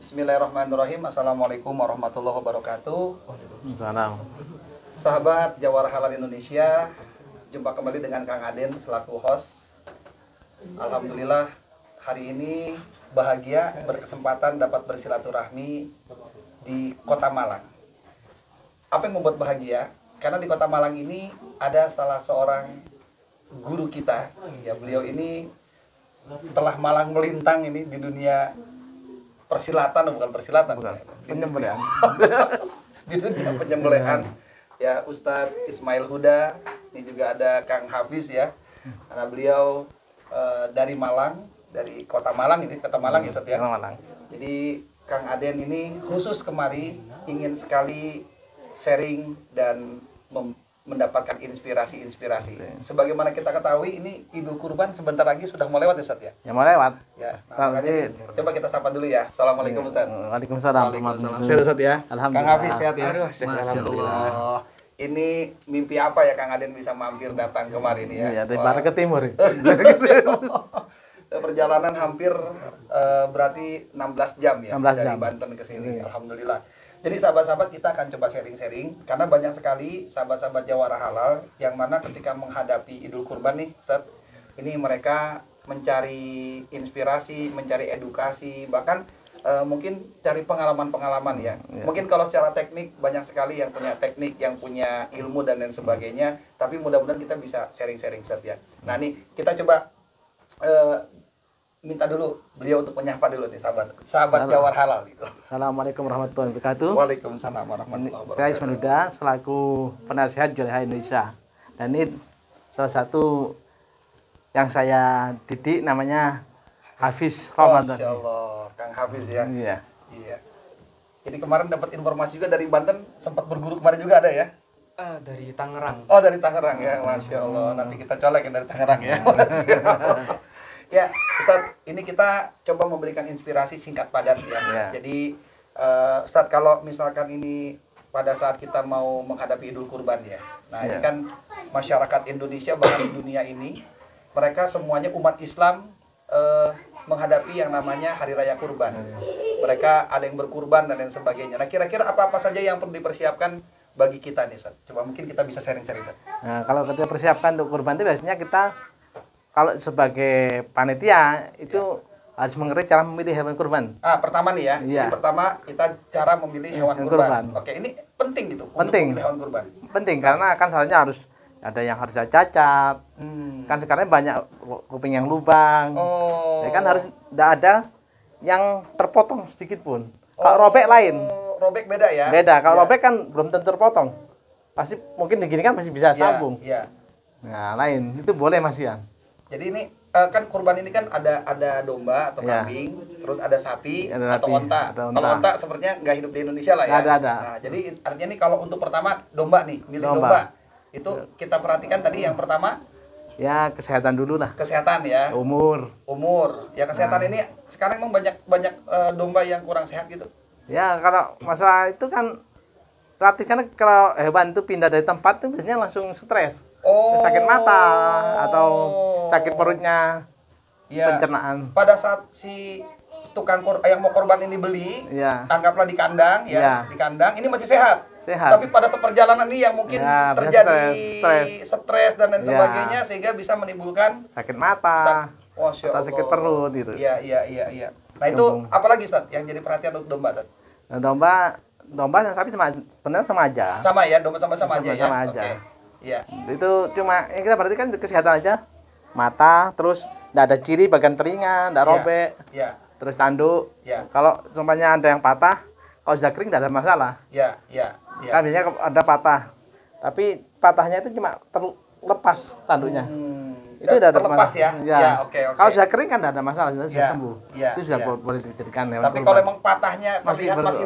Bismillahirrahmanirrahim. Assalamualaikum warahmatullahi wabarakatuh. Salam. Sahabat Jawara Halal Indonesia, jumpa kembali dengan Kang Aden selaku host. Alhamdulillah hari ini bahagia berkesempatan dapat bersilaturahmi di Kota Malang. Apa yang membuat bahagia? Karena di Kota Malang ini ada salah seorang guru kita. Ya, beliau ini telah malang melintang ini di dunia persilatan, bukan persilatan, Penyembelihan. di dunia penyembelihan. Ya, Ustadz Ismail Huda, ini juga ada Kang Hafiz ya. Karena beliau dari Malang, dari Kota Malang, ini Kota Malang ya Ustadz ya. Malang. Jadi Kang Aden ini khusus kemari ingin sekali sharing dan mendapatkan inspirasi-inspirasi. Sebagaimana kita ketahui ini Idul Kurban sebentar lagi sudah mau lewat ya Ustadz ya. Ya mau lewat. Ya, nah, makanya coba kita sapa dulu ya. Assalamualaikum Ustadz. Waalaikumsalam. Sehat Ustadz ya. Alhamdulillah. Kang Hafiz sehat ya. Aduh, Masya Allah. Ini mimpi apa ya Kang Aden bisa mampir datang kemarin ya? Iya, dari barat ke timur. Perjalanan hampir berarti 16 jam ya 16 dari jam. Banten ke sini. Iya. Alhamdulillah. Jadi sahabat-sahabat kita akan coba sharing-sharing karena banyak sekali sahabat-sahabat Jawara Halal yang mana ketika menghadapi Idul Kurban nih, Ustaz, ini mereka mencari inspirasi, mencari edukasi, bahkan mungkin cari pengalaman-pengalaman ya. Mungkin kalau secara teknik banyak sekali yang punya teknik, yang punya ilmu dan lain sebagainya, tapi mudah-mudahan kita bisa sharing-sharing Ustaz ya. Nah, nih kita coba minta dulu beliau untuk menyapa dulu nih sahabat Jawara Halal gitu. Assalamualaikum warahmatullahi wabarakatuh. Waalaikumsalam warahmatullahi wabarakatuh. Saya Ismail Huda selaku penasihat Jawara Halal Indonesia. Dan ini salah satu yang saya didik namanya Hafiz Ramadan. Masya Allah, Kang Hafiz ya. Iya. Iya. Ini kemarin dapat informasi juga dari Banten, sempat berguru kemarin juga ada ya? Dari Tangerang. Oh, dari Tangerang ya, Masya Allah. Nanti kita colekin dari Tangerang ya. Masya Allah. Ya, Ustadz, ini kita coba memberikan inspirasi singkat padat ya. Ya. Jadi, Ustadz, kalau misalkan ini pada saat kita mau menghadapi Idul Kurban ya. Nah, ini kan masyarakat Indonesia bahkan di dunia ini, mereka semuanya umat Islam menghadapi yang namanya Hari Raya Kurban. Mereka ada yang berkurban dan lain sebagainya. Nah, kira-kira apa-apa saja yang perlu dipersiapkan bagi kita nih, Ustadz? Coba mungkin kita bisa sharing-sharing, Ustadz. Nah, kalau kita persiapkan untuk kurban itu biasanya kita kalau sebagai panitia itu harus mengerti cara memilih hewan kurban. Pertama nih ya. Iya. Jadi pertama kita cara memilih hewan kurban. Oke, ini penting gitu. Penting. Untuk memilih hewan kurban. Penting karena kan salahnya harus ada yang harus cacat. Kan sekarang banyak kuping yang lubang. Ya kan harus tidak ada yang terpotong sedikit pun. Kalau robek lain. Robek beda ya. Beda. Kalau robek kan belum tentu terpotong. Pasti mungkin begini kan masih bisa sambung. Iya. Nah, lain itu boleh Mas Ian. Jadi ini kan kurban ini kan ada domba atau kambing, terus ada sapi atau onta. Kalau onta sepertinya nggak hidup di Indonesia lah ya. Ada. Nah, jadi artinya nih kalau untuk pertama domba nih, milih domba. Itu kita perhatikan tadi yang pertama ya kesehatan dulu lah. Kesehatan ya. Umur. Ya kesehatan ini sekarang emang banyak domba yang kurang sehat gitu. Ya kalau masalah itu kan relatif kan kalau hewan itu pindah dari tempat itu biasanya langsung stres. Sakit mata atau sakit perutnya, pencernaan. Pada saat si tukang yang mau korban ini beli, anggaplah di kandang ya, di kandang ini masih sehat. Tapi pada perjalanan ini yang mungkin terjadi stres dan lain sebagainya sehingga bisa menimbulkan sakit mata, atau sakit perut gitu. Iya. Nah itu apalagi Ustaz yang jadi perhatian untuk domba, Ustaz? Nah, domba dan sapi benar sama aja. Sama ya, domba sama aja ya. Sama aja. Iya. Itu cuma yang kita perhatikan kesehatan aja. Mata, terus enggak ada ciri bagian telinga, enggak robek. Iya. Terus tanduk. Iya. Kalau contohnya ada yang patah, kalau sudah kering enggak ada masalah. Iya. Kan biasanya ada patah. Tapi patahnya itu cuma terlepas tanduknya. Itu sudah terlepas ya. Ya, oke. Kalau sudah kering kan enggak ada masalah, sudah sembuh. Itu sudah boleh dijadikan hewan Tapi kalau memang patahnya terlihat masih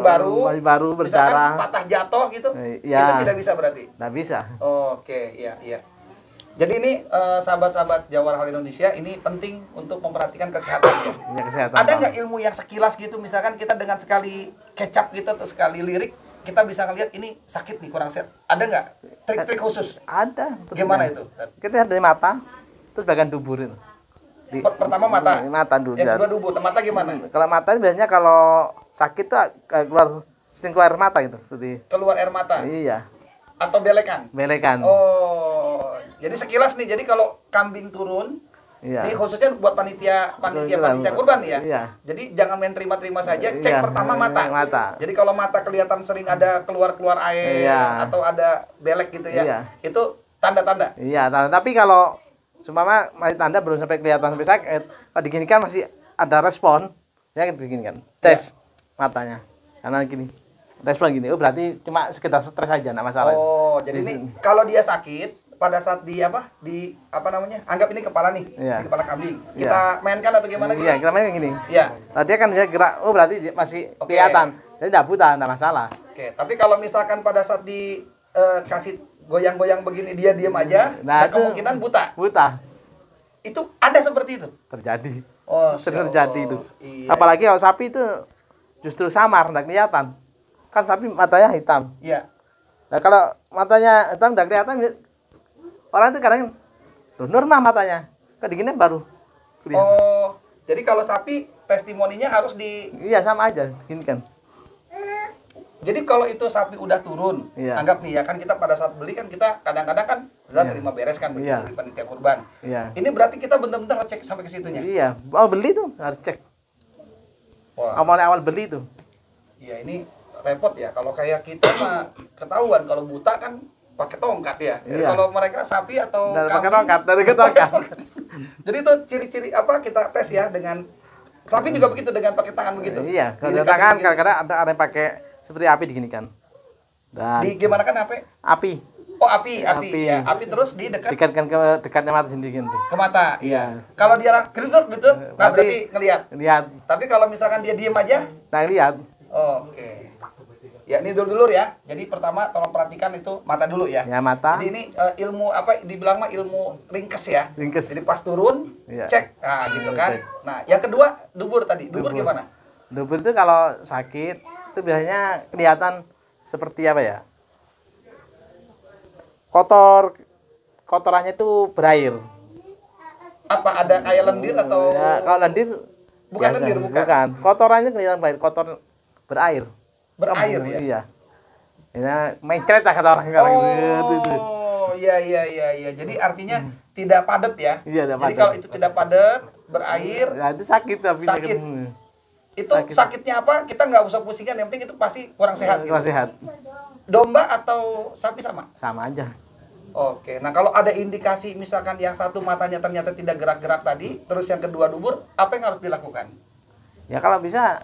baru berdarah, patah jatuh gitu, itu tidak bisa berarti. Enggak bisa. Oke, iya. Jadi ini sahabat-sahabat Jawara Halal Indonesia ini penting untuk memperhatikan kesehatan ya. Iya, kesehatan. Ada nggak ilmu yang sekilas gitu, misalkan kita dengan sekali kecap gitu atau sekali lirik kita bisa ngelihat ini sakit nih, kurang sehat. Ada nggak trik-trik khusus? Ada. Gimana itu? Kita lihat dari mata, terus bagian dubur itu. Pertama mata. Mata dulu. Yang kedua dubur. Mata gimana? Kalau mata biasanya kalau sakit tuh sering keluar air mata gitu. Seperti Keluar air mata iya, atau belekan? belekan. Oh, jadi sekilas nih. Jadi kalau kambing turun, Iya. ini khususnya buat panitia kurban ya. Iya. Jadi jangan main terima-terima saja. Cek Iya, pertama mata. Jadi kalau mata kelihatan sering ada keluar air Iya. atau ada belek gitu ya, Iya. itu tanda-tanda. Iya, tapi kalau seumpama masih tanda belum sampai kelihatan sampai sakit, kalau diginikan masih ada respon, ya diginikan. Tes matanya. Karena gini. Respon gini. Oh, berarti cuma sekedar stres aja, enggak masalah. Oh, jadi ini kalau dia sakit pada saat di apa namanya? Anggap ini kepala nih, Iya. di kepala kambing. Iya. Kita mainkan atau gimana gitu? Iya, kita main gini. Iya. Tadi kan dia gerak, oh berarti dia masih Oke. kelihatan. Jadi enggak buta, enggak masalah. Oke, tapi kalau misalkan pada saat kasih goyang-goyang begini dia diam aja, Nah, itu kemungkinan buta. Buta. Itu ada seperti itu. Terjadi. Oh, Sering Masya terjadi Allah. itu. Iya. Apalagi kalau sapi itu justru samar, enggak kelihatan. Kan sapi matanya hitam. Iya. Nah, kalau matanya hitam enggak kelihatan, orang itu kadang loh, normal matanya. Kedinginan baru kelihatan. Oh, jadi kalau sapi testimoninya harus di. Iya, sama aja, gini kan. Jadi kalau itu sapi udah turun, Iya. anggap nih ya kan kita pada saat beli kan kita kadang-kadang kan udah Iya. terima beres kan begitu Iya. di panitia kurban. Iya. Ini berarti kita benar-benar cek sampai ke situnya. Iya, mau beli tuh harus cek. Wah. Awal beli tuh. Iya, ini repot ya. Kalau kayak kita mah ketahuan kalau buta kan pakai tongkat ya. Jadi Iya. kalau mereka sapi atau Dari pakai kambing, tongkat, dari ke tongkat. Jadi itu ciri-ciri apa kita tes ya dengan sapi juga begitu dengan pakai tangan begitu. Iya, kalau Di tangan begini. kadang-kadang ada yang pakai seperti api diginikan. Dan Di gimana kan apa? api Oh, api. Api. Ya, api terus di dekat dekatkan ke dekatnya mata sendiri gitu. ke mata. Iya. Kalau dia geruduk gitu, nah berarti Berarti- ngelihat. Lihat, Tapi kalau misalkan dia diem aja, nah lihat. oke. Ya, ini dulur ya. Jadi pertama tolong perhatikan itu mata dulu ya. Ya mata. Jadi ini ilmu apa dibilang mah ilmu ringkes ya. Ringkes. Jadi pas turun, Iya. cek. Nah, gitu kan. Cek. Nah, yang kedua dubur tadi. Dubur gimana? Dubur itu kalau sakit itu biasanya kelihatan seperti apa ya? Kotorannya itu berair. Apa ada kayak lendir atau Ya, kalau lendir Bukan lendir, bukan. Kotorannya kelihatan berair, kotor berair. berair ya? Iya. Ya, mencret lah kata orang sekarang itu. Oh, iya. Jadi artinya tidak padat ya. Iya, tidak Jadi padat. kalau itu tidak padat, berair, Nah, itu sakit tapi Sakit. itu sakitnya apa? Kita nggak usah pusingkan, yang penting itu pasti kurang sehat gitu. Kurang sehat. Domba atau sapi sama? Sama aja. Oke, nah kalau ada indikasi misalkan yang satu matanya ternyata tidak gerak-gerak tadi, terus yang kedua dubur, apa yang harus dilakukan? Ya kalau bisa,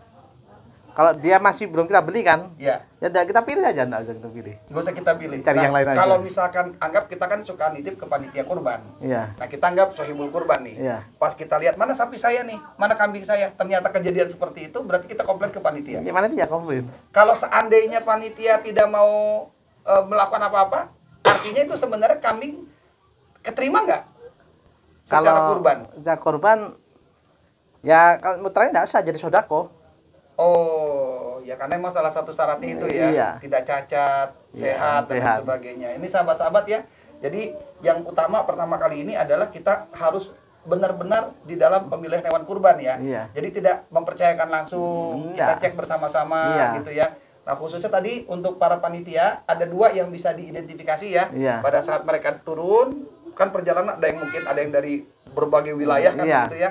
kalau dia masih belum kita beli kan, Ya, ya udah kita pilih aja, enggak usah kita pilih. nggak usah kita pilih. Cari yang lain aja. Kalau misalkan anggap kita kan suka nitip ke panitia kurban. Iya. Nah kita anggap sohibul kurban nih. Iya. Pas kita lihat mana sapi saya nih, mana kambing saya, ternyata kejadian seperti itu, berarti kita komplain ke panitia. Gimana dia komplain? Kalau seandainya panitia tidak mau melakukan apa-apa, artinya itu sebenarnya kambing keterima nggak secara kurban? Secara kurban, ya kalau muteranya enggak sah jadi sodako. Oh, ya karena emang salah satu syaratnya itu ya, Iya. tidak cacat, sehat, dan lain sehat. sebagainya. Ini sahabat-sahabat ya, jadi yang utama pertama kali ini adalah kita harus benar-benar di dalam pemilihan hewan kurban ya. Iya. Jadi tidak mempercayakan langsung, Iya. kita cek bersama-sama Iya. gitu ya. Nah khususnya tadi untuk para panitia, ada dua yang bisa diidentifikasi ya. Iya. Pada saat mereka turun, kan perjalanan ada yang mungkin ada yang dari berbagai wilayah kan Iya. gitu ya.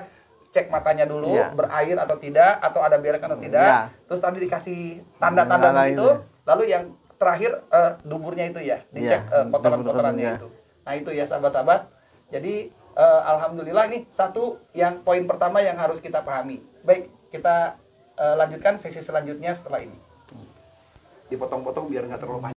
Cek matanya dulu, Iya. berair atau tidak, atau ada berak atau tidak. Iya. Terus tadi dikasih tanda-tanda Tanda begitu. itu. Lalu yang terakhir duburnya itu ya, dicek Iya, kotoran-kotorannya dubur-duburnya. itu. Nah itu ya sahabat-sahabat. Jadi alhamdulillah ini satu yang poin pertama yang harus kita pahami. Baik, kita lanjutkan sesi selanjutnya setelah ini. Dipotong-potong biar nggak terlalu panjang.